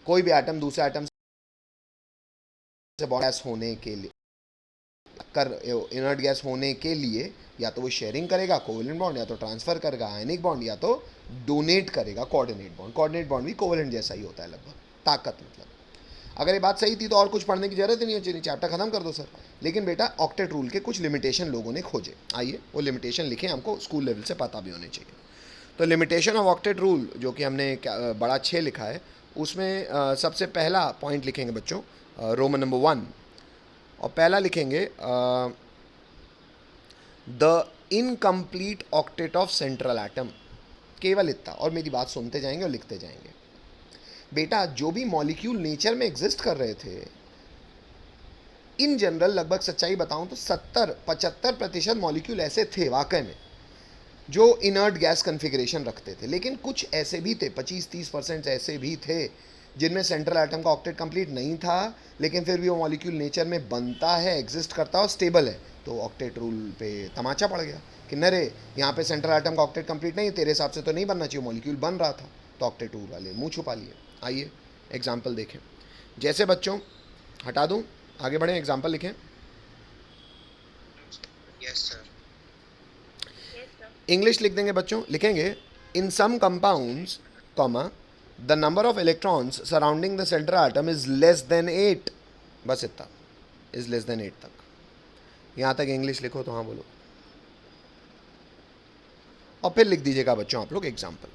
कोई भी एटम दूसरे एटम से गैस होने के लिए इनर्ट गैस होने के लिए या तो वो शेयरिंग करेगा कोवेलेंट बॉन्ड, या तो ट्रांसफर करेगा आयनिक बॉन्ड, या तो डोनेट करेगा कोऑर्डिनेट बॉन्ड। कोऑर्डिनेट बॉन्ड भी कोवेलेंट जैसा ही होता है लगभग, ताकत मतलब। अगर ये बात सही थी तो और कुछ पढ़ने की जरूरत ही नहीं है, चैप्टर खत्म कर दो सर। लेकिन बेटा ऑक्टेट रूल के कुछ लिमिटेशन लोगों ने खोजे, आइए वो लिमिटेशन लिखें, हमको स्कूल लेवल से पता भी होने चाहिए। तो लिमिटेशन ऑफ ऑक्टेट रूल जो कि हमने बड़ा 6 लिखा है, उसमें सबसे पहला पॉइंट लिखेंगे बच्चों रोमन नंबर 1, और पहला लिखेंगे the incomplete octet of central atom. केवल इतना, और मेरी बात सुनते जाएंगे और लिखते जाएंगे। बेटा जो भी मॉलिक्यूल नेचर में एग्जिस्ट कर रहे थे, इन जनरल लगभग सच्चाई बताऊं तो 70-75% मॉलिक्यूल ऐसे थे वाकई में जो इनर्ट गैस कन्फिग्रेशन रखते थे, लेकिन कुछ ऐसे भी थे, 25-30% ऐसे भी थे जिनमें सेंट्रल एटम का ऑक्टेट कंप्लीट नहीं था, लेकिन फिर भी वो मॉलिक्यूल नेचर में बनता है, एग्जिस्ट करता है और स्टेबल है। तो ऑक्टेट रूल पे तमाचा पड़ गया कि नरे यहाँ पे सेंट्रल एटम का ऑक्टेट कंप्लीट नहीं, तेरे हिसाब से तो नहीं बनना चाहिए, मॉलिक्यूल बन रहा था। तो ऑक्टेट रूल वाले मुंह छुपा लिए। आइए एग्जाम्पल देखें। जैसे बच्चों, हटा दूँ, आगे बढ़ें, एग्जाम्पल लिखें। Yes sir. इंग्लिश लिख देंगे बच्चों, लिखेंगे in some compounds comma the number of electrons surrounding the central atom is less than 8। बस इतना, इज लेस देन 8 तक। यहाँ तक इंग्लिश लिखो तो हाँ बोलो, और फिर लिख दीजिएगा बच्चों आप लोग एग्जाम्पल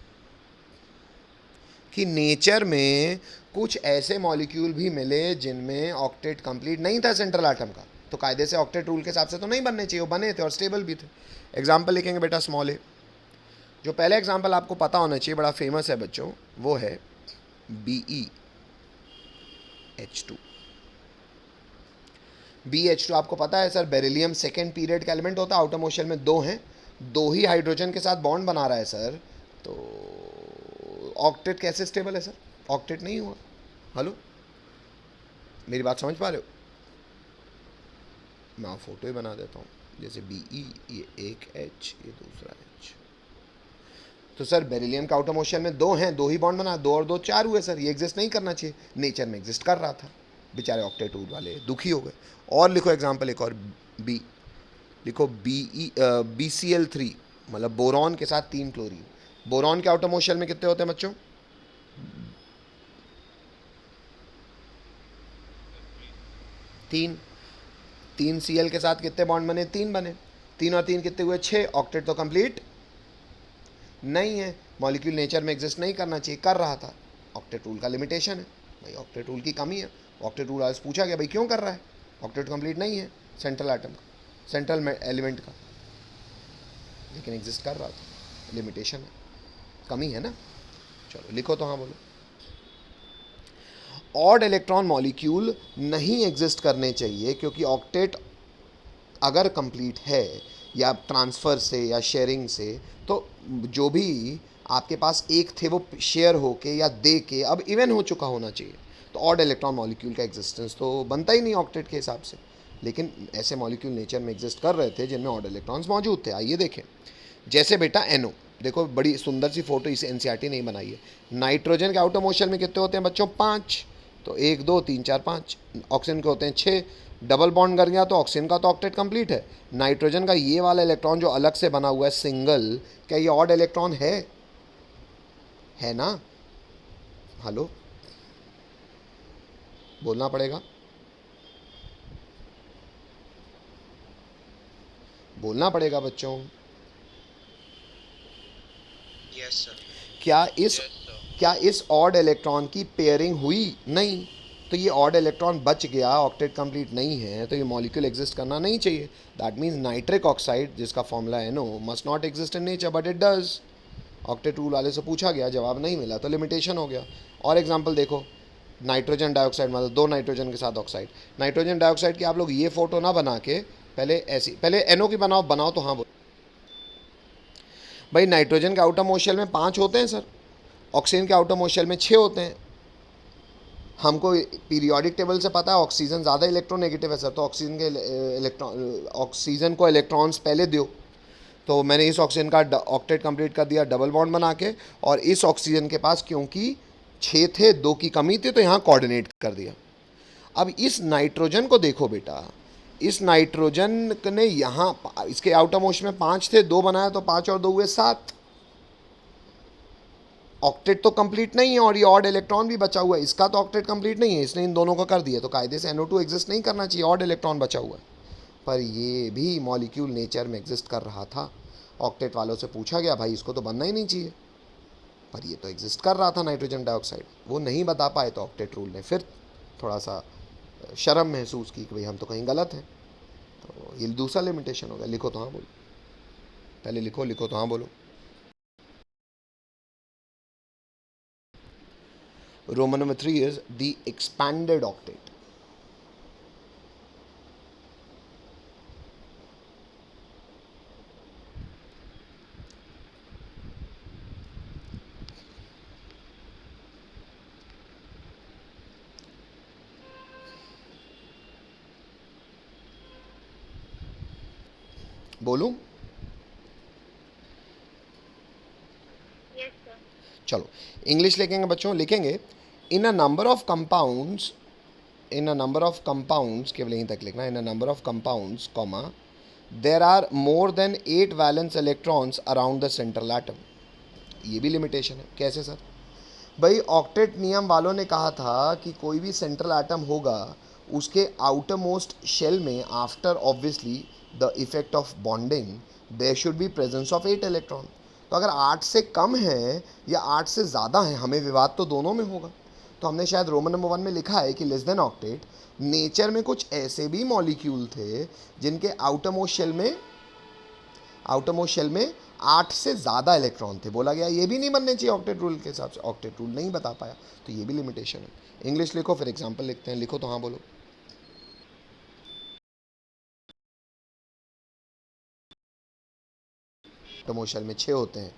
कि नेचर में कुछ ऐसे मॉलिक्यूल भी मिले जिनमें ऑक्टेट कंप्लीट नहीं था सेंट्रल एटम का, तो कायदे से ऑक्टेट रूल के हिसाब से तो नहीं बनने चाहिए, वो बने थे और स्टेबल भी थे। एग्जाम्पल लिखेंगे बेटा स्मॉल ए। जो पहले एग्जाम्पल आपको पता होना चाहिए, बड़ा फेमस है बच्चों, वो है BeH2। BeH2 आपको पता है सर, बेरिलियम सेकेंड पीरियड का एलिमेंट होता है, आउटर मोशन में 2 हैं, 2 ही हाइड्रोजन के साथ बॉन्ड बना रहा है सर, तो ऑक्टेट कैसे स्टेबल है सर? ऑक्टेट नहीं हुआ। हेलो, मेरी बात समझ पा रहे हो? मैं फोटो ही बना देता हूँ, जैसे BE, ये एक H, ये दूसरा H। तो सर बेरिलियम का आउटर मोशन में 2 हैं, 2 ही बॉन्ड बना, 2 और 2 4 हुए सर, ये एग्जिस्ट नहीं करना चाहिए, नेचर में एग्जिस्ट कर रहा था। बेचारे ऑक्टेट रूल वाले दुखी हो गए। और लिखो एग्जाम्पल एक और, बी लिखो BCl3, मतलब बोरॉन के साथ 3 क्लोरीन। बोरॉन के आउटर मोशन में कितने होते हैं बच्चों? 3। 3 Cl के साथ कितने बॉन्ड बने? 3 बने। 3 और 3 कितने हुए? 6। ऑक्टेट तो कंप्लीट नहीं है, मॉलिक्यूल नेचर में एग्जिस्ट नहीं करना चाहिए, कर रहा था। ऑक्टेट रूल का लिमिटेशन है भाई, ऑक्टेट रूल की कमी है। ऑक्टेट रूल आज पूछा गया भाई क्यों कर रहा है, ऑक्टेट कंप्लीट नहीं है सेंट्रल एटम का, सेंट्रल एलिमेंट का, लेकिन एग्जिस्ट कर रहा था, लिमिटेशन है, कमी है ना। चलो लिखो तो हाँ बोलो। ऑड इलेक्ट्रॉन मॉलिक्यूल नहीं एग्जिस्ट करने चाहिए, क्योंकि ऑक्टेट अगर कंप्लीट है या ट्रांसफ़र से या शेयरिंग से, तो जो भी आपके पास एक थे वो शेयर होके या दे के अब इवन हो चुका होना चाहिए। तो ऑड इलेक्ट्रॉन मॉलिक्यूल का एग्जिस्टेंस तो बनता ही नहीं ऑक्टेट के हिसाब से, लेकिन ऐसे मॉलिक्यूल नेचर में एग्जिस्ट कर रहे थे जिनमें ऑड इलेक्ट्रॉन्स मौजूद थे। आइए देखें, जैसे बेटा NO, देखो बड़ी सुंदर सी फोटो इसे NCERT नहीं बनाई है। नाइट्रोजन के आउटर मोशन में कितने होते हैं बच्चों? 5। तो 1 2 3 4 5। ऑक्सीजन के होते हैं 6। डबल बॉन्ड कर गया तो ऑक्सीजन का तो ऑक्टेट कंप्लीट है। नाइट्रोजन का ये वाला इलेक्ट्रॉन जो अलग से बना हुआ है सिंगल, क्या ये ऑड इलेक्ट्रॉन है ना? हेलो, बोलना पड़ेगा, बोलना पड़ेगा बच्चों। Yes sir. क्या इस ऑड इलेक्ट्रॉन की पेयरिंग हुई? नहीं। तो ये ऑड इलेक्ट्रॉन बच गया, ऑक्टेट कंप्लीट नहीं है, तो ये मॉलिक्यूल एग्जिस्ट करना नहीं चाहिए। दैट मीन्स नाइट्रिक ऑक्साइड, जिसका formula NO, must not exist in nature, but it does. Octet rule वाले से पूछा गया, जवाब नहीं मिला, तो लिमिटेशन हो गया। और एग्जाम्पल देखो, नाइट्रोजन डाइऑक्साइड, मतलब 2 नाइट्रोजन के साथ ऑक्साइड। नाइट्रोजन डाइऑक्साइड की आप लोग ये फोटो ना बना के पहले NO की बनाओ तो हाँ बोलो भाई। नाइट्रोजन के आउटर मोशन में 5 होते हैं सर, ऑक्सीजन के आउटर मोशन में 6 होते हैं। हमको पीरियोडिक टेबल से पता है ऑक्सीजन ज़्यादा इलेक्ट्रोनेगेटिव है सर, तो ऑक्सीजन को इलेक्ट्रॉन्स पहले दो। तो मैंने इस ऑक्सीजन का ऑक्टेट कंप्लीट कर दिया डबल बॉन्ड बना के, और इस ऑक्सीजन के पास क्योंकि 6 थे, 2 की कमी थी, तो यहाँ कोऑर्डिनेट कर दिया। अब इस नाइट्रोजन को देखो बेटा, इस नाइट्रोजन ने यहाँ इसके आउटर मोस्ट में 5 थे, 2 बनाया तो 5 और 2 हुए 7। ऑक्टेट तो कंप्लीट नहीं है और ये ऑड इलेक्ट्रॉन भी बचा हुआ है, इसका तो ऑक्टेट कंप्लीट नहीं है, इसने इन दोनों का कर दिया, तो कायदे से NO2 एग्जिस्ट नहीं करना चाहिए, ऑड इलेक्ट्रॉन बचा हुआ है। पर ये भी मॉलिक्यूल नेचर में एग्जिस्ट कर रहा था। ऑक्टेट वालों से पूछा गया भाई इसको तो बनना ही नहीं चाहिए, पर ये तो एग्जिस्ट कर रहा था नाइट्रोजन डाइऑक्साइड। वो नहीं बता पाए तो ऑक्टेट रूल ने फिर थोड़ा सा शर्म महसूस की कि भाई हम तो कहीं गलत हैं। तो ये दूसरा लिमिटेशन हो गया। लिखो तो हाँ बोलो, पहले लिखो, लिखो तो हाँ बोलो। Roman number 3 is the expanded octet. बोलूं? Yes, sir. चलो इंग्लिश लिखेंगे बच्चों, लिखेंगे in a number of compounds, in a number of compounds, केवल यहीं तक लिखना, in a number of compounds comma there are more than 8 valence electrons around the central atom. ये भी लिमिटेशन है। कैसे सर? भाई ऑक्टेट नियम वालों ने कहा था कि कोई भी सेंट्रल एटम होगा उसके आउटर मोस्ट शेल में after obviously the effect of bonding there should be presence of 8 electron. तो अगर 8 से कम है या 8 से ज़्यादा है, हमें विवाद तो दोनों में होगा। तो हमने शायद रोमन नंबर 1 में लिखा है कि लेस देन ऑक्टेट नेचर में कुछ ऐसे भी मॉलिक्यूल थे जिनके आउटर मोस्ट शेल में 8 से ज़्यादा इलेक्ट्रॉन थे। बोला गया ये भी नहीं बनने चाहिए ऑक्टेट रूल के हिसाब से, ऑक्टेट रूल नहीं बता पाया, तो ये भी लिमिटेशन है। इंग्लिश लिखो, फिर एग्जांपल लिखते हैं। लिखो तो हाँ बोलो। आउटर मोस्ट शेल में 6 होते हैं,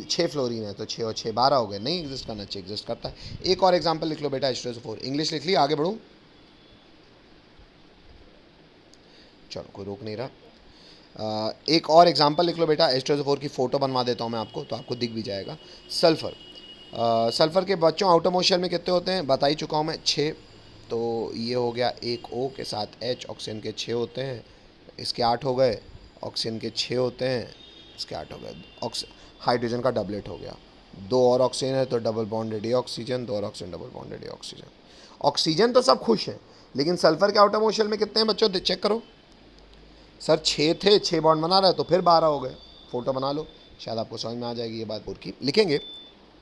6 फ्लोरीन है, तो 6 और 6 12 हो गए। नहीं एग्जिस्ट करना चाहिए, एग्जिस्ट करता है। एक और एग्जाम्पल लिख लो बेटा, H2SO4। इंग्लिश लिख ली, आगे बढ़ूँ? चलो कोई रोक नहीं रहा। एक और एग्जांपल लिख लो बेटा, H2SO4 की फ़ोटो बनवा देता हूँ मैं आपको, तो आपको दिख भी जाएगा। सल्फ़र, सल्फ़र के बच्चों आउटर मोस्ट शेल में कितने होते हैं बता ही चुका हूँ मैं, 6। तो ये हो गया एक O के साथ H, ऑक्सीजन के 6 होते हैं, इसके 8 हो गए, ऑक्सीजन के 6 होते हैं, इसके 8 हो गए, हाइड्रोजन का डबलेट हो गया। 2 और ऑक्सीजन है तो डबल बॉन्डेड ए ऑक्सीजन, 2 और oxygen double bonded A oxygen. Oxygen तो सब खुश हैं, लेकिन सल्फ़र के आउटर मोस्ट शेल में कितने हैं बच्चों, चेक करो। सर 6 थे, 6 बॉन्ड बना रहे तो फिर 12 हो गए। फोटो बना लो, शायद आपको समझ में आ जाएगी ये बात। और की लिखेंगे,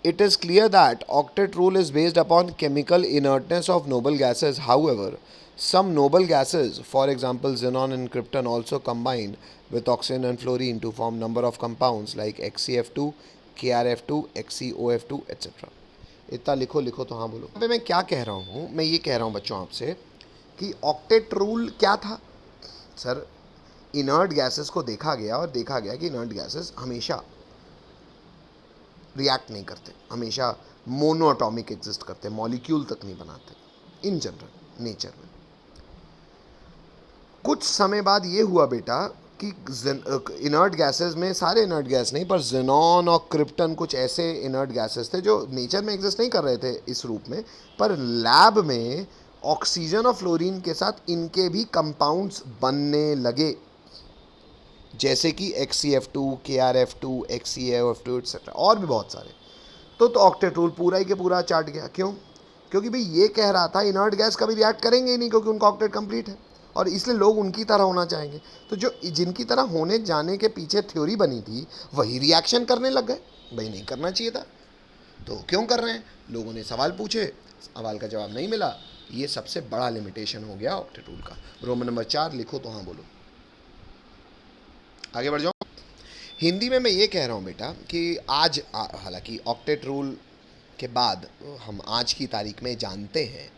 it is clear that octet rule is based upon chemical inertness of noble gases. However some noble gases, for example xenon and krypton, also combine with oxygen and fluorine to form number of compounds like HCF2, KrF2, HCOF2 etc. इतना लिखो, लिखो तो हाँ बोलो। मैं क्या कह रहा हूँ, मैं ये कह रहा हूँ बच्चों आपसे कि ऑक्टेट रूल क्या था। सर इनर्ट गैसेस को देखा गया और देखा गया कि इनर्ट गैसेस हमेशा रिएक्ट नहीं करते, हमेशा मोनोएटॉमिक एग्जिस्ट करते, मॉलिक्यूल तक नहीं बनाते इन जनरल नेचर में। कुछ समय बाद ये हुआ बेटा कि इनर्ट गैसेस में, सारे इनर्ट गैस नहीं पर जेनॉन और क्रिप्टन कुछ ऐसे इनर्ट गैसेस थे जो नेचर में एग्जिस्ट नहीं कर रहे थे इस रूप में, पर लैब में ऑक्सीजन और फ्लोरीन के साथ इनके भी कंपाउंड्स बनने लगे, जैसे कि HCF2, KrF2, HCAF2 एक्सेट्रा, और भी बहुत सारे। तो ऑक्टेट रूल पूरा ही के पूरा चाट गया। क्यों? क्योंकि भाई ये कह रहा था इनर्ट गैस कभी रिएक्ट करेंगे ही नहीं, क्योंकि उनका ऑक्टेट कंप्लीट है और इसलिए लोग उनकी तरह होना चाहेंगे। तो जो जिनकी तरह होने जाने के पीछे थ्योरी बनी थी वही रिएक्शन करने लग गए। भाई नहीं करना चाहिए था, तो क्यों कर रहे हैं? लोगों ने सवाल पूछे, सवाल का जवाब नहीं मिला। ये सबसे बड़ा लिमिटेशन हो गया ऑक्टेट रूल का। रोमन नंबर 4 लिखो तो हाँ बोलो, आगे बढ़ जाओ। हिंदी में मैं ये कह रहा हूँ बेटा कि आज हालांकि ऑक्टेट रूल के बाद हम आज की तारीख में जानते हैं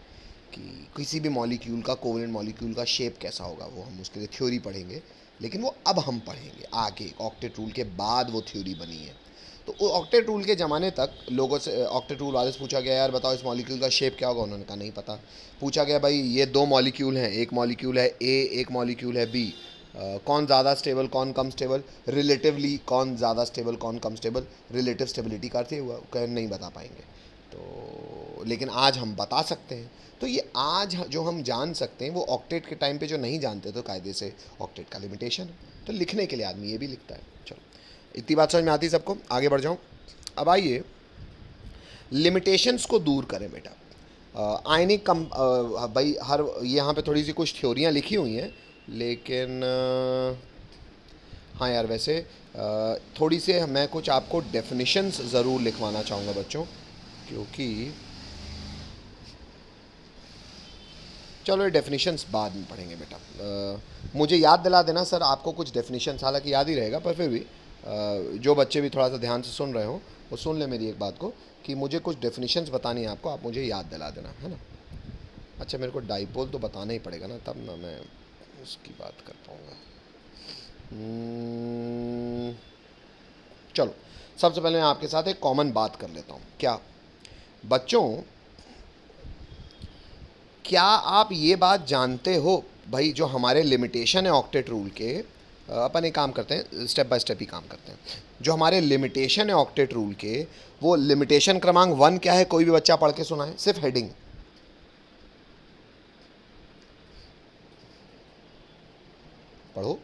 कि किसी भी मॉलिक्यूल का, कोवेलेंट मॉलिक्यूल का शेप कैसा होगा, वो हम उसके लिए थ्योरी पढ़ेंगे, लेकिन वो अब हम पढ़ेंगे आगे। ऑक्टेट रूल के बाद वो थ्योरी बनी है। तो ऑक्टेट रूल के ज़माने तक लोगों से, ऑक्टेट रूल वाले से पूछा गया यार बताओ इस मॉलिक्यूल का शेप क्या होगा, उन्होंने कहा नहीं पता। पूछा गया भाई ये 2 मॉलिक्यूल हैं, एक मॉलिक्यूल है ए, एक मॉलिक्यूल है बी, कौन ज़्यादा स्टेबल कौन कम स्टेबल, रिलेटिवली कौन ज़्यादा स्टेबल कौन कम स्टेबल, रिलेटिव स्टेबिलिटी का अर्थ हुआ, कह नहीं बता पाएंगे। तो लेकिन आज हम बता सकते हैं। तो ये आज जो हम जान सकते हैं वो ऑक्टेट के टाइम पे जो नहीं जानते तो कायदे से ऑक्टेट का लिमिटेशन है। तो लिखने के लिए आदमी ये भी लिखता है। चलो, इतनी बात समझ में आती है सबको? आगे बढ़ जाऊँ। अब आइए लिमिटेशंस को दूर करें बेटा। आयनिक कम भाई हर यहाँ पे थोड़ी सी कुछ थ्योरियाँ लिखी हुई हैं, लेकिन हाँ यार वैसे थोड़ी से मैं कुछ आपको डेफिनेशंस ज़रूर लिखवाना चाहूँगा बच्चों, क्योंकि चलो ये डेफिनेशंस बाद में पढ़ेंगे बेटा। मुझे याद दिला देना सर आपको कुछ डेफिनेशंस, हालांकि याद ही रहेगा पर फिर भी जो बच्चे भी थोड़ा सा ध्यान से सुन रहे हो वो सुन ले मेरी एक बात को, कि मुझे कुछ डेफिनेशंस बतानी है आपको, आप मुझे याद दिला देना, है ना। अच्छा मेरे को डाइपोल तो बताना ही पड़ेगा ना, तब ना मैं उसकी बात कर पाऊँगा। चलो सबसे पहले मैं आपके साथ एक कॉमन बात कर लेता हूँ। क्या बच्चों, क्या आप ये बात जानते हो भाई, जो हमारे लिमिटेशन है ऑक्टेट रूल के, अपन एक काम करते हैं स्टेप बाय स्टेप ही काम करते हैं। जो हमारे लिमिटेशन है ऑक्टेट रूल के, वो लिमिटेशन क्रमांक 1 क्या है? कोई भी बच्चा पढ़ के सुनाए, सिर्फ हेडिंग पढ़ो।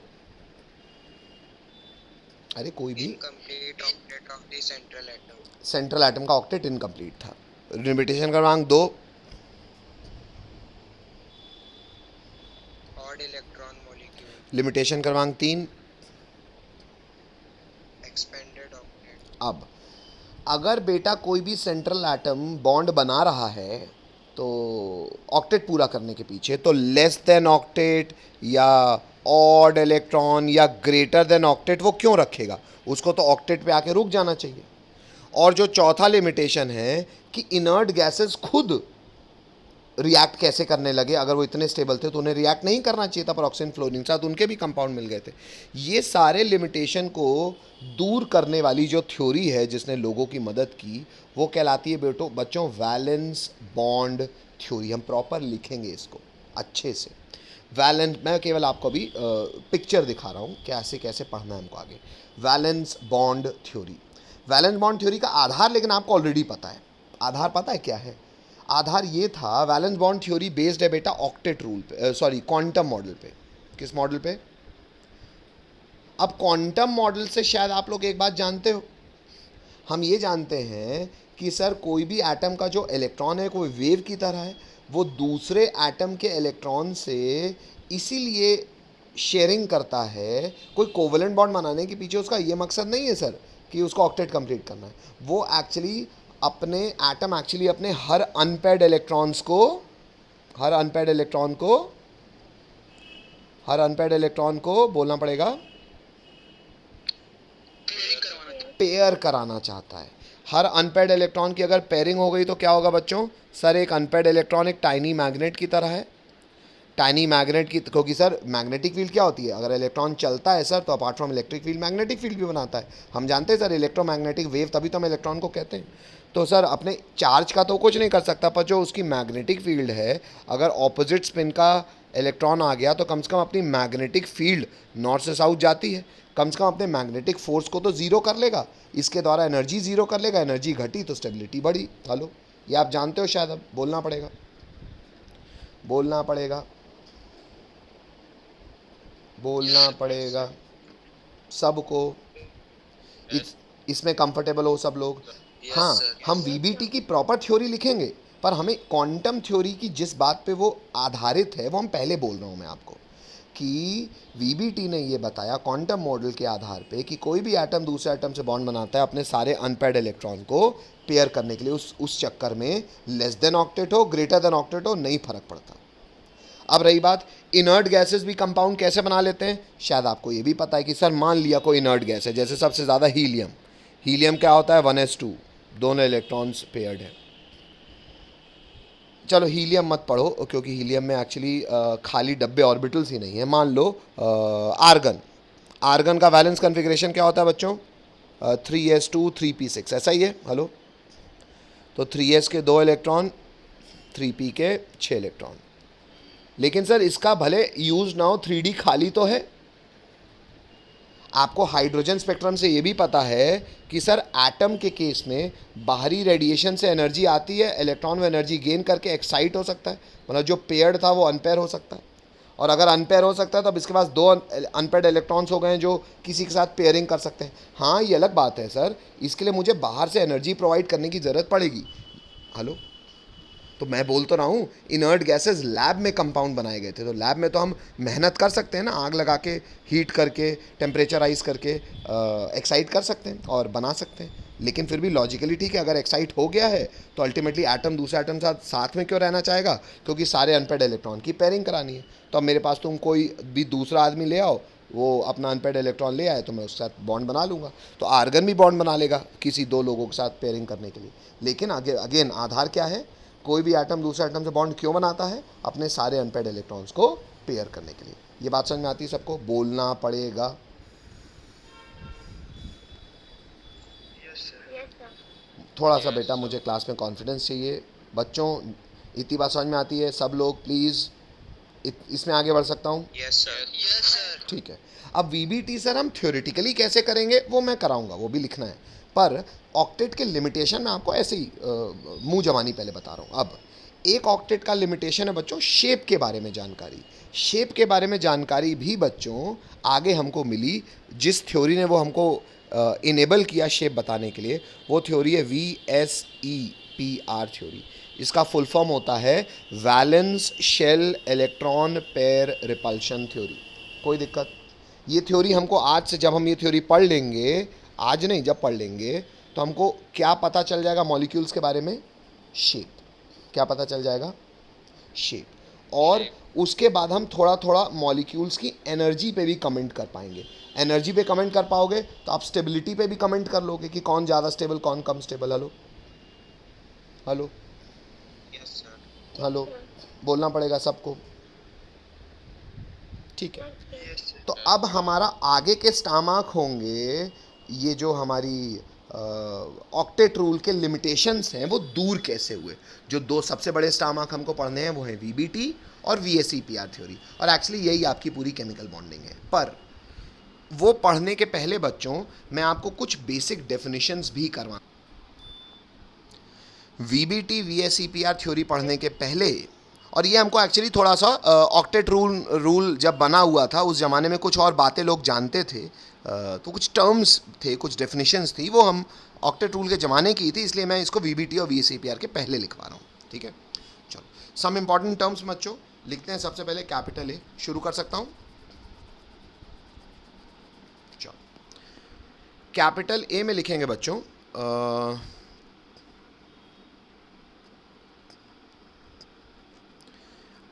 अरे कोई भी। Incomplete octet of the central atom. Central atom का ऑक्टेट इनकम्प्लीट था। लिमिटेशन क्रमांक 2, Odd electron molecule. लिमिटेशन क्रमांक 3, Expanded octet. अब अगर बेटा कोई भी सेंट्रल एटम बॉन्ड बना रहा है तो ऑक्टेट पूरा करने के पीछे, तो लेस देन ऑक्टेट या ऑड इलेक्ट्रॉन या ग्रेटर देन ऑक्टेट वो क्यों रखेगा? उसको तो ऑक्टेट पे आके रुक जाना चाहिए। और जो चौथा लिमिटेशन है कि इनर्ट गैसेस खुद रिएक्ट कैसे करने लगे, अगर वो इतने स्टेबल थे तो उन्हें रिएक्ट नहीं करना चाहिए था पेरोक्सिन फ्लोरीन साथ, उनके भी कंपाउंड मिल गए थे। ये सारे लिमिटेशन को दूर करने वाली जो थ्योरी है जिसने लोगों की मदद की, वो कहलाती है बच्चों वैलेंस बॉन्ड थ्योरी। हम प्रॉपर लिखेंगे इसको अच्छे से। वैलेंस, मैं केवल आपको अभी पिक्चर दिखा रहा हूँ कैसे कैसे पढ़ना है हमको आगे। Valence bond theory, valence bond theory का आधार लेकिन आपको ऑलरेडी पता है। आधार पता है क्या है? आधार ये था, वैलेंस बॉन्ड थ्योरी बेस्ड है बेटा ऑक्टेट रूल पे, सॉरी क्वांटम मॉडल पे। किस मॉडल पे? अब क्वांटम मॉडल से शायद आप लोग एक बात जानते हो, हम ये जानते हैं कि सर कोई भी एटम का जो इलेक्ट्रॉन है कोई वेव की तरह है, वो दूसरे एटम के इलेक्ट्रॉन से इसीलिए शेयरिंग करता है। कोई कोवलेंट बॉन्ड बनाने के पीछे उसका ये मकसद नहीं है सर कि उसको ऑक्टेट कंप्लीट करना है। वो एक्चुअली अपने हर अनपेयर्ड इलेक्ट्रॉन को बोलना पड़ेगा, पेयर कराना चाहता है। हर अनपेयर्ड इलेक्ट्रॉन की अगर पेयरिंग हो गई तो क्या होगा बच्चों? सर एक अनपेयर्ड इलेक्ट्रॉन एक टाइनी मैग्नेट की तरह है। टाइनी मैग्नेट की, क्योंकि सर मैग्नेटिक फील्ड क्या होती है? अगर इलेक्ट्रॉन चलता है सर तो apart from electric field magnetic field भी बनाता है। हम जानते हैं सर इलेक्ट्रोमैग्नेटिक वेव, तभी तो हम इलेक्ट्रॉन को कहते हैं। तो सर अपने चार्ज का तो कुछ नहीं कर सकता, पर जो उसकी मैग्नेटिक फील्ड है, अगर ऑपोजिट स्पिन का इलेक्ट्रॉन आ गया तो कम से कम अपनी मैग्नेटिक फील्ड नॉर्थ से साउथ जाती है, कम से कम अपने मैग्नेटिक फोर्स को तो ज़ीरो कर लेगा, इसके द्वारा एनर्जी ज़ीरो कर लेगा। एनर्जी घटी तो स्टेबिलिटी बढ़ी। हेलो, ये आप जानते हो शायद, अब बोलना पड़ेगा सबको। इसमें कंफर्टेबल हो सब लोग? Yes, हाँ, sir. हम वीबीटी की प्रॉपर थ्योरी लिखेंगे, पर हमें क्वांटम थ्योरी की जिस बात पे वो आधारित है वो हम पहले बोल रहा हूँ मैं आपको, कि वीबीटी ने ये बताया क्वांटम मॉडल के आधार पे कि कोई भी एटम दूसरे एटम से बॉन्ड बनाता है अपने सारे अनपेयर्ड इलेक्ट्रॉन को पेयर करने के लिए। उस चक्कर में लेस देन ऑक्टेट हो ग्रेटर देन ऑक्टेट हो नहीं फर्क पड़ता। अब रही बात, इनर्ट गैसेस भी कंपाउंड कैसे बना लेते हैं? शायद आपको ये भी पता है कि सर मान लिया कोई इनर्ट गैस है, जैसे सबसे ज़्यादा हीलियम क्या होता है? 1s2, दोनों इलेक्ट्रॉन्स पेयर्ड है। चलो हीलियम मत पढ़ो, क्योंकि हीलियम में एक्चुअली खाली डब्बे ऑर्बिटल्स ही नहीं है। मान लो आर्गन का वैलेंस कन्फिग्रेशन क्या होता है बच्चों? 3s2 3p6, ऐसा ही है। हेलो, तो 3s के 2 इलेक्ट्रॉन, 3p के 6 इलेक्ट्रॉन। लेकिन सर इसका भले यूज ना हो, 3d खाली तो है। आपको हाइड्रोजन स्पेक्ट्रम से ये भी पता है कि सर एटम के केस में बाहरी रेडिएशन से एनर्जी आती है, इलेक्ट्रॉन वो एनर्जी गेन करके एक्साइट हो सकता है, मतलब जो पेयर्ड था वो अनपेयर हो सकता है, और अगर अनपेयर हो सकता है तो अब इसके पास दो अनपेयर्ड इलेक्ट्रॉन्स हो गए हैं जो किसी के साथ पेयरिंग कर सकते हैं। हाँ ये अलग बात है सर, इसके लिए मुझे बाहर से एनर्जी प्रोवाइड करने की ज़रूरत पड़ेगी। हेलो, तो मैं बोल तो रहा हूँ इनर्ट गैसेस लैब में कंपाउंड बनाए गए थे, तो लैब में तो हम मेहनत कर सकते हैं ना, आग लगा के हीट करके टेम्परेचराइज करके एक्साइट कर सकते हैं और बना सकते हैं। लेकिन फिर भी लॉजिकली ठीक है, अगर एक्साइट हो गया है तो अल्टीमेटली एटम दूसरे एटम साथ में क्यों रहना चाहेगा, क्योंकि सारे अनपेड इलेक्ट्रॉन की पेयरिंग करानी है। तो अब मेरे पास तुम कोई भी दूसरा आदमी ले आओ, वो अपना अनपेड इलेक्ट्रॉन ले आए तो मैं उसके साथ बॉन्ड बना लूँगा, तो आर्गन भी बॉन्ड बना लेगा किसी दो लोगों के साथ पेयरिंग करने के लिए। लेकिन अगेन आधार क्या है, कोई भी एटम दूसरे एटम से बॉन्ड क्यों बनाता है, अपने सारे अनपेड इलेक्ट्रॉन्स को पेयर करने के लिए। ये बात समझ में आती है सबको, बोलना पड़ेगा। Yes sir. Yes, sir. थोड़ा सा बेटा मुझे क्लास में कॉन्फिडेंस चाहिए बच्चों, इतनी बात समझ में आती है सब लोग प्लीज़, इसमें आगे बढ़ सकता हूँ? Yes sir. Yes sir. ठीक है। अब वीबीटी सर हम थ्योरेटिकली कैसे करेंगे वो मैं कराऊंगा, वो भी लिखना है, पर ऑक्टेट के लिमिटेशन में आपको ऐसे ही मुंह जबानी पहले बता रहा हूँ। अब एक ऑक्टेट का लिमिटेशन है बच्चों शेप के बारे में जानकारी। शेप के बारे में जानकारी भी बच्चों आगे हमको मिली, जिस थ्योरी ने वो हमको इनेबल किया शेप बताने के लिए, वो थ्योरी है VSEPR थ्योरी। इसका फुल फॉर्म होता है valence shell electron pair repulsion theory. कोई दिक्कत? ये थ्योरी हमको आज से, जब हम ये थ्योरी पढ़ लेंगे, आज नहीं जब पढ़ लेंगे, तो हमको क्या पता चल जाएगा मॉलिक्यूल्स के बारे में? शेप। क्या पता चल जाएगा? शेप। और उसके बाद हम थोड़ा थोड़ा मॉलिक्यूल्स की एनर्जी पे भी कमेंट कर पाएंगे। एनर्जी पे कमेंट कर पाओगे तो आप स्टेबिलिटी पे भी कमेंट कर लोगे कि कौन ज़्यादा स्टेबल कौन कम stable. Hello hello yes sir. Hello, बोलना पड़ेगा सबको, ठीक है। Yes sir. तो अब हमारा आगे के स्टामार्क होंगे, ये जो हमारी ऑक्टेट रूल के लिमिटेशंस हैं वो दूर कैसे हुए। जो दो सबसे बड़े स्टामार्क हमको पढ़ने हैं वो हैं वीबीटी और VSEPR थ्योरी, और एक्चुअली यही आपकी पूरी केमिकल बॉन्डिंग है। पर वो पढ़ने के पहले बच्चों मैं आपको कुछ बेसिक डेफिनेशंस भी करवा, VBT VSEPR थ्योरी पढ़ने के पहले, और ये हमको एक्चुअली थोड़ा सा ऑक्टेट रूल जब बना हुआ था उस ज़माने में कुछ और बातें लोग जानते थे, तो कुछ टर्म्स थे, कुछ डेफिनेशंस थी, वो हम ऑक्टेट रूल के ज़माने की थी, इसलिए मैं इसको VBT और VSEPR के पहले लिखवा रहा हूँ, ठीक है। चलो सम इम्पॉर्टेंट टर्म्स बच्चों लिखते हैं। सबसे पहले कैपिटल ए, शुरू कर सकता हूँ? चलो कैपिटल ए में लिखेंगे बच्चों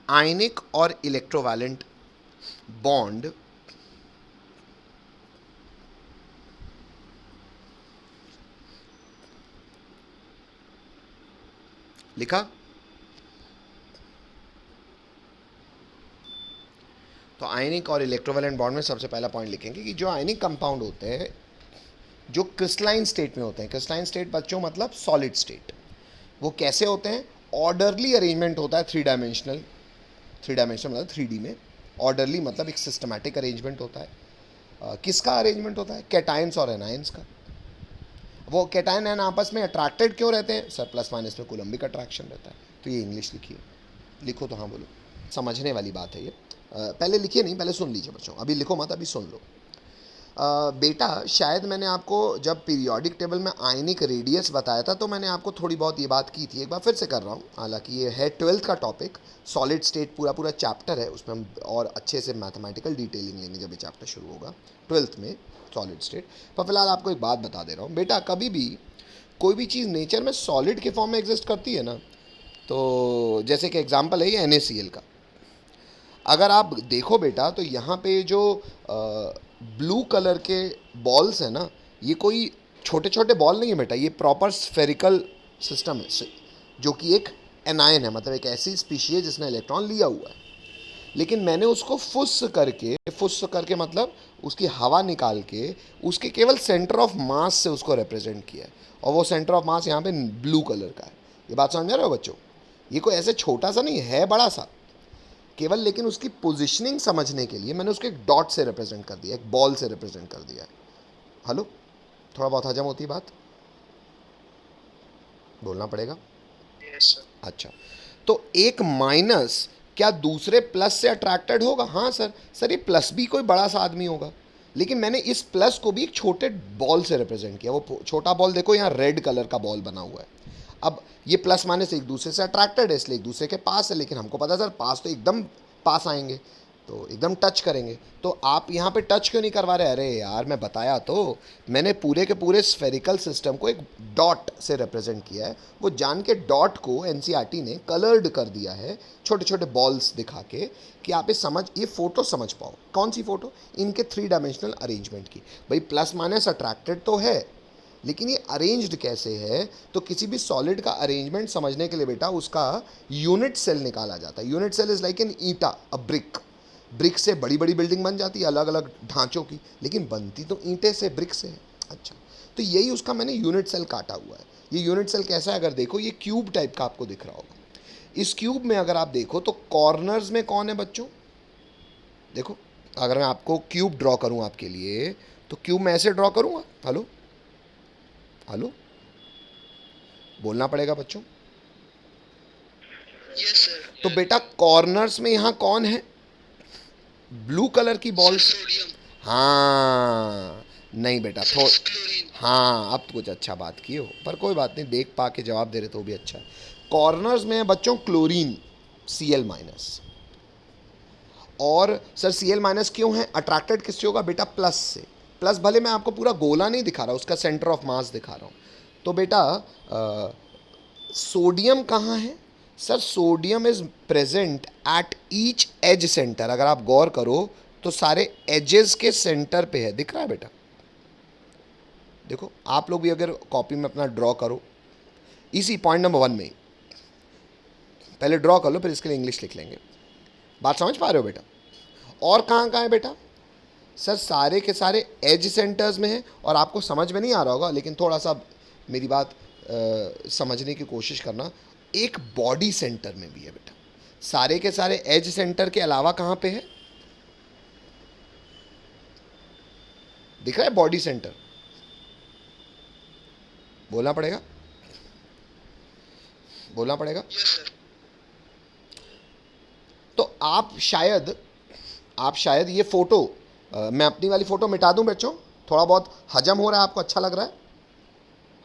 आयनिक और इलेक्ट्रोवैलेंट बॉन्ड लिखा। तो आयनिक और इलेक्ट्रोवैलेंट बॉन्ड में सबसे पहला पॉइंट लिखेंगे कि जो आयनिक कंपाउंड होते हैं जो क्रिस्टलाइन स्टेट में होते हैं, क्रिस्टलाइन स्टेट बच्चों मतलब सॉलिड स्टेट, वो कैसे होते हैं? ऑर्डरली अरेंजमेंट होता है, थ्री डायमेंशनल मतलब 3D में। ऑर्डरली मतलब एक सिस्टमैटिक अरेंजमेंट होता है। किसका अरेंजमेंट होता है? कैटायंस और एनायंस का। वो कैटायन एन आपस में अट्रैक्टेड क्यों रहते हैं? सर प्लस माइनस में कूलम्बिक अट्रैक्शन रहता है। तो ये इंग्लिश लिखिए, लिखो तो हाँ बोलो, समझने वाली बात है ये। पहले लिखिए नहीं, पहले सुन लीजिए बच्चों, अभी लिखो मत, अभी सुन लो। बेटा शायद मैंने आपको जब पीरियोडिक टेबल में आयनिक रेडियस बताया था तो मैंने आपको थोड़ी बहुत ये बात की थी, एक बार फिर से कर रहा हूँ। हालांकि ये है 12th का टॉपिक, सॉलिड स्टेट पूरा चैप्टर है, उसमें हम और अच्छे से मैथमेटिकल डिटेलिंग लेंगे जब ये चैप्टर शुरू होगा 12th में, सॉलिड स्टेट। पर फिलहाल आपको एक बात बता दे रहा हूँ बेटा, कभी भी कोई भी चीज़ नेचर में सॉलिड के फॉर्म में एग्जिस्ट करती है ना, तो जैसे कि एग्जाम्पल है ये NaCl का, अगर आप देखो बेटा तो यहाँ पे जो ब्लू कलर के बॉल्स हैं ना, ये कोई छोटे छोटे बॉल नहीं है बेटा, ये प्रॉपर स्फेरिकल सिस्टम है, जो कि एक एनायन है, मतलब एक ऐसी स्पीशीज है जिसने इलेक्ट्रॉन लिया हुआ है। लेकिन मैंने उसको फुस करके मतलब उसकी हवा निकाल के उसके केवल सेंटर ऑफ मास से उसको रिप्रेजेंट किया है, और वो सेंटर ऑफ मास यहाँ पे ब्लू कलर का है। ये बात समझ रहे हो बच्चों? ये कोई ऐसे छोटा सा नहीं है, बड़ा सा। केवल लेकिन उसकी पोजिशनिंग समझने के लिए मैंने उसको एक डॉट से रिप्रेजेंट कर दिया, एक बॉल से रिप्रेजेंट कर दिया है। हेलो, थोड़ा बहुत हजम होती बात, बोलना पड़ेगा। Yes sir. अच्छा, तो एक माइनस क्या दूसरे प्लस से अट्रैक्टेड होगा? हाँ सर। सर ये प्लस भी कोई बड़ा सा आदमी होगा, लेकिन मैंने इस प्लस को भी एक छोटे बॉल से रिप्रेजेंट किया। वो छोटा बॉल देखो, यहाँ रेड कलर का बॉल बना हुआ है। अब ये प्लस माइनस एक दूसरे से अट्रैक्टेड है, इसलिए एक दूसरे के पास है, लेकिन हमको पता है सर पास तो एकदम पास आएंगे, तो एकदम टच करेंगे। तो आप यहाँ पे टच क्यों नहीं करवा रहे? अरे यार मैं बताया तो, मैंने पूरे के पूरे स्फेरिकल सिस्टम को एक डॉट से रिप्रेजेंट किया है। वो जान के डॉट को एनसीईआरटी ने कलर्ड कर दिया है छोटे छोटे बॉल्स दिखा के, कि आप ये फ़ोटो समझ पाओ। कौन सी फ़ोटो? इनके 3 डायमेंशनल अरेंजमेंट की। भाई प्लस माइनस अट्रैक्टेड तो है, लेकिन ये अरेंज्ड कैसे है? तो किसी भी सॉलिड का अरेंजमेंट समझने के लिए बेटा उसका यूनिट सेल निकाला जाता है। Unit cell is like an ईटा, अ ब्रिक। ब्रिक से बड़ी बड़ी बिल्डिंग बन जाती है अलग अलग ढांचों की, लेकिन बनती तो ईंटे से, ब्रिक से है। अच्छा, तो यही उसका मैंने यूनिट सेल काटा हुआ है। ये यूनिट सेल कैसा है? अगर देखो, ये क्यूब टाइप का आपको दिख रहा होगा। इस क्यूब में अगर आप देखो तो कॉर्नर्स में कौन है बच्चों? देखो, अगर मैं आपको क्यूब ड्रॉ करूं आपके लिए, तो क्यूब मैं ऐसे ड्रॉ करूंगा। हेलो हेलो, बोलना पड़ेगा बच्चों। Yes sir. तो बेटा कॉर्नर्स में यहाँ कौन है? ब्लू कलर की बॉल। सोडियम। हाँ, नहीं बेटा, क्लोरीन। हाँ अब कुछ अच्छा बात की हो, पर कोई बात नहीं, देख पा के जवाब दे रहे तो भी अच्छा है। कॉर्नर्स में है बच्चों क्लोरीन, Cl माइनस। और सर Cl माइनस क्यों है? अट्रैक्टेड किससे होगा बेटा? प्लस से। प्लस भले मैं आपको पूरा गोला नहीं दिखा रहा, उसका सेंटर ऑफ मास दिखा रहा हूँ। तो बेटा सोडियम कहाँ है? Sir sodium is present at each edge centre. अगर आप गौर करो तो सारे एजेस के सेंटर पे है, दिख रहा है बेटा? देखो आप लोग भी अगर कॉपी में अपना ड्रॉ करो, इसी पॉइंट नंबर 1 में ही पहले ड्रॉ कर लो, फिर इसके लिए इंग्लिश लिख लेंगे। बात समझ पा रहे हो बेटा? और कहाँ कहाँ है बेटा? सर सारे के सारे एज सेंटर्स में है। और आपको समझ में नहीं आ रहा होगा, लेकिन थोड़ा सा मेरी बात समझने की कोशिश करना, एक बॉडी सेंटर में भी है बेटा। सारे के सारे एज सेंटर के अलावा कहाँ पे है? दिख रहा है बॉडी सेंटर? बोलना पड़ेगा, बोलना पड़ेगा। Yes sir. तो आप शायद ये फोटो, मैं अपनी वाली फोटो मिटा दूं बच्चों? थोड़ा बहुत हजम हो रहा है आपको? अच्छा लग रहा है?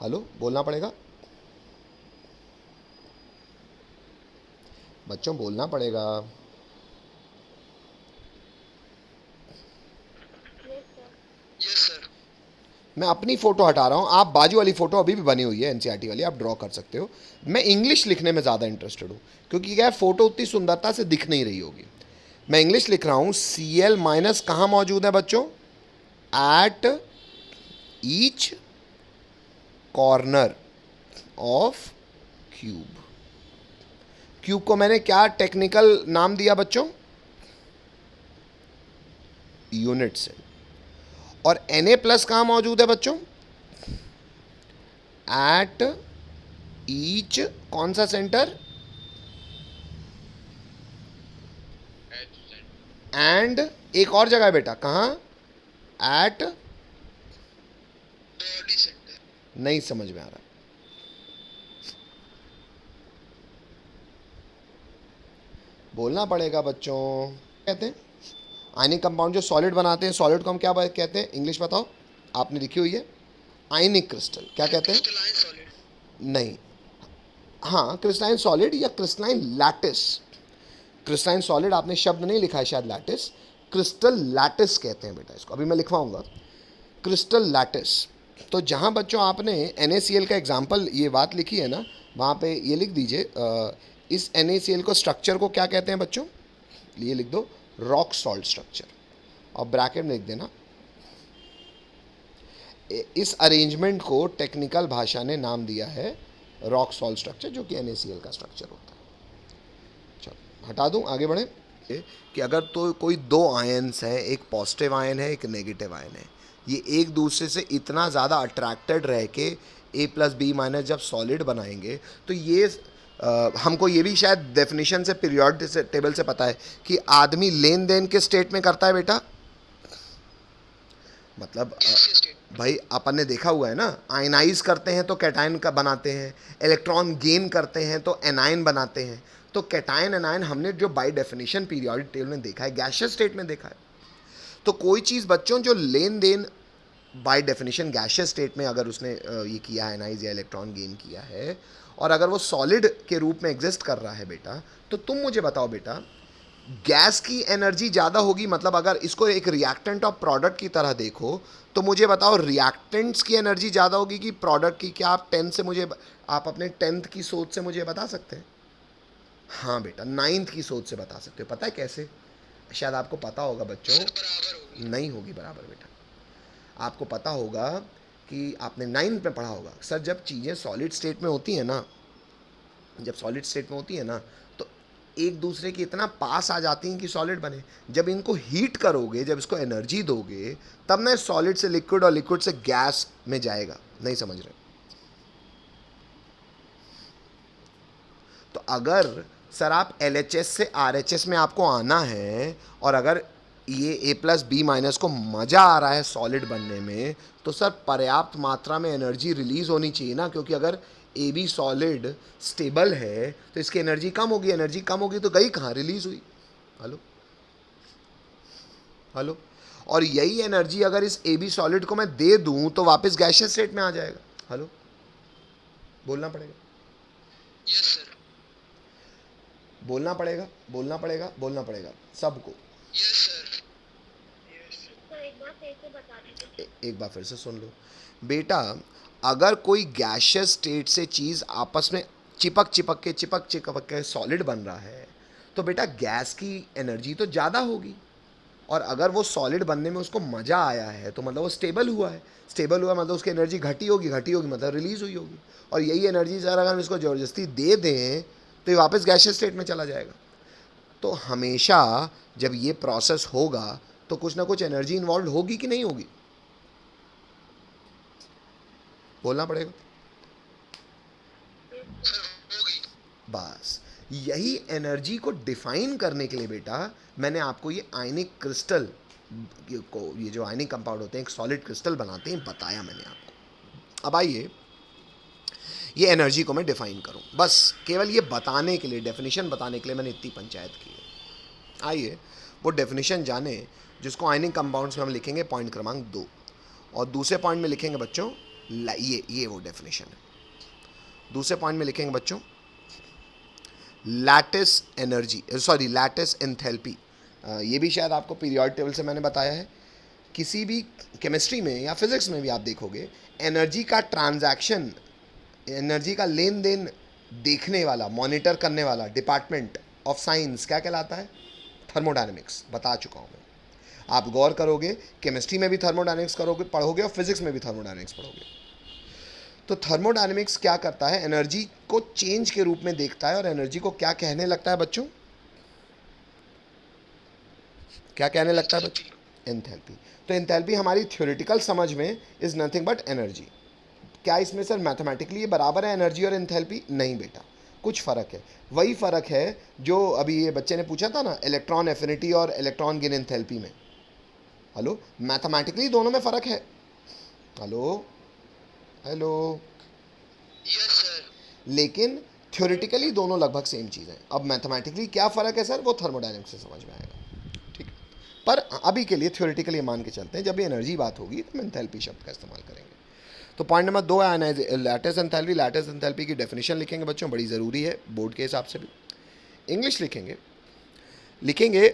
हेलो, बोलना पड़ेगा बच्चों, बोलना पड़ेगा। Yes sir. मैं अपनी फ़ोटो हटा रहा हूँ, आप बाजू वाली फ़ोटो अभी भी बनी हुई है एनसीईआरटी वाली, आप ड्रॉ कर सकते हो। मैं इंग्लिश लिखने में ज़्यादा इंटरेस्टेड हूँ, क्योंकि क्या है, फ़ोटो उतनी सुंदरता से दिख नहीं रही होगी। मैं इंग्लिश लिख रहा हूँ। Cl माइनस कहाँ मौजूद है बच्चों? At each corner of cube. Cube को मैंने क्या टेक्निकल नाम दिया बच्चों? Unit cell. और Na+ कहाँ मौजूद है बच्चों? एट ईच कौन सा सेंटर? एंड एक और जगह है बेटा, कहाँ? At, body centre. नहीं समझ में आ रहा, बोलना पड़ेगा बच्चों। कहते हैं आयनिक कंपाउंड जो सॉलिड बनाते हैं, सॉलिड को हम क्या कहते हैं? इंग्लिश बताओ, आपने लिखी हुई है। आयनिक क्रिस्टल क्या कहते हैं? Crystalline solid. नहीं, हाँ क्रिस्टलाइन सॉलिड या क्रिस्टलाइन लैटिस। क्रिस्टलाइन सॉलिड आपने शब्द नहीं लिखा है शायद, लैटिस। क्रिस्टल लैटिस कहते हैं बेटा इसको, अभी मैं लिखवाऊंगा क्रिस्टल लैटिस। तो जहाँ बच्चों आपने NaCl का एग्जाम्पल ये बात लिखी है ना, वहाँ पे ये लिख दीजिए, इस NaCl को स्ट्रक्चर को क्या कहते हैं बच्चों? ये लिख दो रॉक सॉल्ट स्ट्रक्चर, और ब्रैकेट में लिख देना इस अरेंजमेंट को टेक्निकल भाषा ने नाम दिया है रॉक सॉल्ट स्ट्रक्चर, जो कि NaCl का स्ट्रक्चर होता है। चलो हटा दूं, आगे बढ़ें। कि अगर तो कोई 2 आयन्स हैं, एक पॉजिटिव आयन है, एक नेगेटिव आयन है, ये एक दूसरे से इतना ज़्यादा अट्रैक्टेड रह के A+B- जब सॉलिड बनाएंगे, तो ये हमको ये भी शायद डेफिनेशन से पीरियोडिक टेबल से पता है कि आदमी लेन देन किस स्टेट में करता है बेटा, मतलब गैसीय स्टेट। भाई अपन ने देखा हुआ है ना, आयनाइज करते हैं तो कैटायन का बनाते हैं, इलेक्ट्रॉन गेन करते हैं तो एनायन बनाते हैं। तो कैटायन एनायन हमने जो बाय डेफिनेशन पीरियोडिक टेबल में देखा है, गैसियस स्टेट में देखा है। तो कोई चीज़ बच्चों जो लेन देन बाय डेफिनेशन गैसियस स्टेट में अगर उसने ये किया है, एनाइज या इलेक्ट्रॉन गेन किया है, और अगर वो सॉलिड के रूप में एग्जिस्ट कर रहा है बेटा, तो तुम मुझे बताओ बेटा, गैस की एनर्जी ज़्यादा होगी, मतलब अगर इसको एक रिएक्टेंट ऑफ प्रोडक्ट की तरह देखो तो मुझे बताओ रिएक्टेंट्स की एनर्जी ज़्यादा होगी कि प्रोडक्ट की? क्या आप 10 से मुझे, आप अपने 10th की सोच से मुझे बता सकते हैं? हाँ बेटा, 9th की सोच से बता सकते हो। पता है कैसे? शायद आपको पता होगा बच्चों। सर बराबर होगी। नहीं होगी बराबर बेटा। आपको पता होगा कि आपने 9th में पढ़ा होगा, सर जब चीज़ें सॉलिड स्टेट में होती हैं ना, जब सॉलिड स्टेट में होती है ना, तो एक दूसरे के इतना पास आ जाती हैं कि सॉलिड बने। जब इनको हीट करोगे, जब इसको एनर्जी दोगे, तब ना सॉलिड से लिक्विड और लिक्विड से गैस में जाएगा। नहीं समझ रहे? तो अगर सर आप LHS से RHS में आपको आना है, और अगर ये A+B- को मज़ा आ रहा है सॉलिड बनने में, तो सर पर्याप्त मात्रा में एनर्जी रिलीज़ होनी चाहिए ना, क्योंकि अगर AB सॉलिड स्टेबल है तो इसकी एनर्जी कम होगी, एनर्जी कम होगी तो गई कहाँ, रिलीज़ हुई। Hello hello. और यही एनर्जी अगर इस AB सॉलिड को मैं दे दूं तो वापस गैसियस स्टेट में आ जाएगा। हेलो, बोलना पड़ेगा, यस सर। बोलना पड़ेगा, बोलना पड़ेगा, बोलना पड़ेगा सबको। Yes sir. सर एक बार फिर से बता दीजिए। एक बार फिर से सुन लो बेटा, अगर कोई गैसियस स्टेट से चीज़ आपस में चिपक चिपक के सॉलिड बन रहा है, तो बेटा गैस की एनर्जी तो ज़्यादा होगी। और अगर वो सॉलिड बनने में उसको मज़ा आया है तो मतलब वो स्टेबल हुआ है, स्टेबल हुआ मतलब उसकी एनर्जी घटी होगी मतलब रिलीज़ हुई होगी। और यही एनर्जी सर अगर हम इसको ज़बरदस्ती दे दें तो ये वापस गैसियस स्टेट में चला जाएगा। तो हमेशा जब ये प्रोसेस होगा तो कुछ ना कुछ एनर्जी इन्वॉल्व होगी कि नहीं होगी? बोलना पड़ेगा। सर होगी। बस यही एनर्जी को डिफाइन करने के लिए बेटा मैंने आपको ये आयनिक क्रिस्टल को, ये जो आयनिक कंपाउंड होते हैं एक सॉलिड क्रिस्टल बनाते हैं, बताया मैंने आपको। अब आइए ये एनर्जी को मैं डिफाइन करूं, बस केवल ये बताने के लिए, डेफिनेशन बताने के लिए मैंने इतनी पंचायत की है। आइए वो डेफिनेशन जाने जिसको आयनिक कंपाउंड्स में हम लिखेंगे पॉइंट क्रमांक 2, और दूसरे पॉइंट में लिखेंगे बच्चों ये वो डेफिनेशन है। दूसरे पॉइंट में लिखेंगे बच्चों lattice energy, sorry lattice enthalpy. ये भी शायद आपको पीरियोडिक टेबल से मैंने बताया है। किसी भी केमिस्ट्री में या फिजिक्स में भी आप देखोगे, एनर्जी का ट्रांजैक्शन, एनर्जी का लेन देन देखने वाला, मॉनिटर करने वाला डिपार्टमेंट ऑफ साइंस क्या कहलाता है? थर्मोडायनेमिक्स। बता चुका हूँ मैं। आप गौर करोगे, केमिस्ट्री में भी थर्मोडायनेमिक्स करोगे, पढ़ोगे, और फिजिक्स में भी थर्मोडायनेमिक्स पढ़ोगे। तो थर्मोडायनेमिक्स क्या करता है? एनर्जी को चेंज के रूप में देखता है, और एनर्जी को क्या कहने लगता है बच्चों? क्या कहने लगता है बच्चों? एंथैल्पी। तो एंथैल्पी हमारी थ्योरेटिकल समझ में इज नथिंग बट एनर्जी। क्या इसमें सर मैथमेटिकली ये बराबर है एनर्जी और एंथैल्पी? नहीं बेटा, कुछ फ़र्क है। वही फ़र्क है जो अभी ये बच्चे ने पूछा था ना, इलेक्ट्रॉन एफिनिटी और इलेक्ट्रॉन गेन एंथैल्पी में। हेलो, मैथमेटिकली दोनों में फ़र्क है। Hello hello. Yes sir. लेकिन थ्योरेटिकली दोनों लगभग सेम चीज़ हैं। अब मैथमेटिकली क्या फ़र्क है सर, वो थर्मोडायनेमिक्स से समझ में आएगा, ठीक है। पर अभी के लिए थ्योरेटिकली मान के चलते हैं, जब भी एनर्जी बात होगी तो हम एंथैल्पी शब्द का इस्तेमाल करेंगे। तो पॉइंट नंबर 2 है लैटिस एंथैल्पी। लैटिस एंथैल्पी की डेफिनेशन लिखेंगे बच्चों, बड़ी ज़रूरी है बोर्ड के हिसाब से भी। इंग्लिश लिखेंगे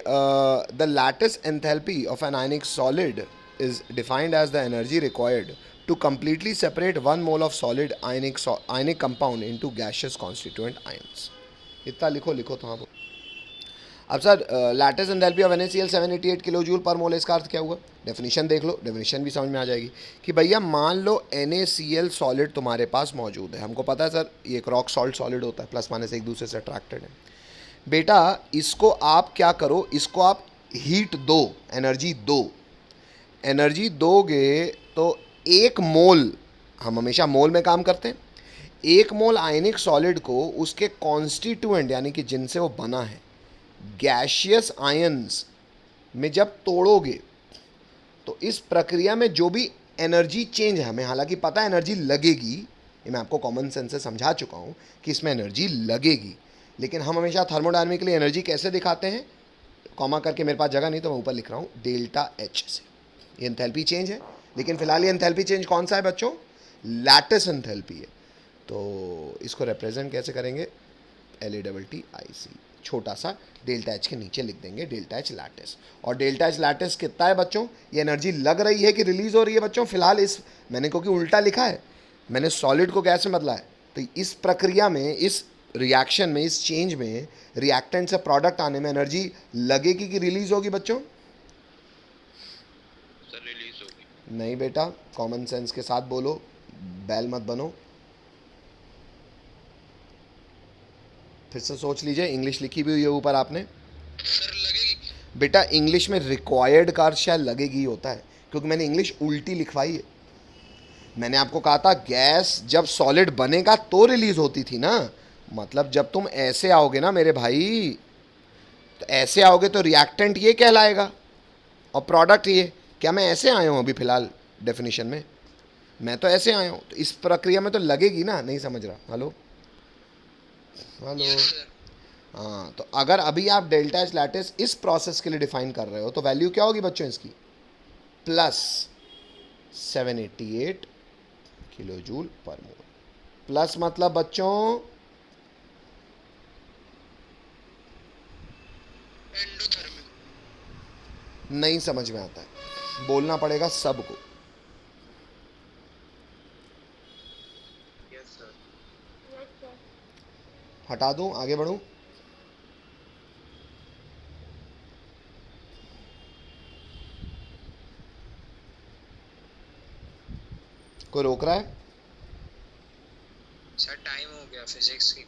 the lattice enthalpy of an ionic solid is defined as the energy required to completely separate 1 mole of solid ionic compound into gaseous constituent ions। इतना लिखो तो हाँ बोलो। अब sir lattice enthalpy of NaCl 788 kilo joule per mole, इसका अर्थ क्या हुआ? Definition देख लो, डेफिनेशन भी समझ में आ जाएगी कि भैया मान लो NaCl सॉलिड तुम्हारे पास मौजूद है। हमको पता है सर ये एक रॉक सॉल्ट सॉलिड होता है, प्लस माइनस एक दूसरे से अट्रैक्टेड है। बेटा इसको आप क्या करो, इसको आप हीट दो, एनर्जी दोगे तो 1 मोल, हम हमेशा मोल में काम करते हैं, 1 मोल आयनिक सॉलिड को उसके कॉन्स्टिट्यूएंट यानी कि जिनसे वो बना है गैशियस आयंस में जब तोड़ोगे तो इस प्रक्रिया में जो भी एनर्जी चेंज है, हमें हालांकि पता है एनर्जी लगेगी, ये मैं आपको कॉमन सेंस से समझा चुका हूँ कि इसमें एनर्जी लगेगी, लेकिन हम हमेशा थर्मोडायनामिकली एनर्जी कैसे दिखाते हैं, कॉमा करके मेरे पास जगह नहीं तो मैं ऊपर लिख रहा हूँ डेल्टा एच से। ये एंथैल्पी चेंज है, लेकिन फिलहाल ये एंथैल्पी चेंज कौन सा है बच्चों, लैटिस एंथैल्पी है। तो इसको रिप्रेजेंट कैसे करेंगे, LATTIC, छोटा सा डेल्टा एच के नीचे लिख देंगे डेल्टा एच लैटिस। और डेल्टा एच लैटिस कितना है बच्चों, ये एनर्जी लग रही है कि रिलीज हो रही है बच्चों, फिलहाल इस मैंने क्योंकि उल्टा लिखा है, मैंने सॉलिड को गैस में बदला है, तो इस प्रक्रिया में, इस रिएक्शन में, इस चेंज में, रिएक्टेंट से प्रोडक्ट आने में एनर्जी लगेगी कि रिलीज होगी बच्चों, सर रिलीज होगी। नहीं बेटा, कॉमन सेंस के साथ बोलो, बैल मत बनो। फिर से सोच लीजिए, इंग्लिश लिखी भी हुई है ऊपर आपने। सर लगेगी। बेटा इंग्लिश में रिक्वायर्ड का अर्थ शायद लगेगी ही होता है, क्योंकि मैंने इंग्लिश उल्टी लिखवाई है। मैंने आपको कहा था गैस जब सॉलिड बनेगा तो रिलीज होती थी ना, मतलब जब तुम ऐसे आओगे ना मेरे भाई, तो ऐसे आओगे तो रिएक्टेंट ये कहलाएगा और प्रोडक्ट ये। क्या मैं ऐसे आया हूँ अभी फिलहाल डेफिनेशन में, मैं तो ऐसे आया हूँ, तो इस प्रक्रिया में तो लगेगी ना, नहीं समझ रहा, हेलो हेलो। Yes sir. हाँ, तो अगर अभी आप डेल्टा एच लैटिस इस प्रोसेस के लिए डिफाइन कर रहे हो तो वैल्यू क्या होगी बच्चों इसकी, प्लस 788 किलो जूल पर मोल। प्लस मतलब बच्चों एंडोथर्मिक। नहीं समझ में आता है, बोलना पड़ेगा सबको। Yes sir. Yes sir. हटा दूं, आगे बढ़ूं, कोई रोक रहा है? सर टाइम हो गया फिजिक्स की।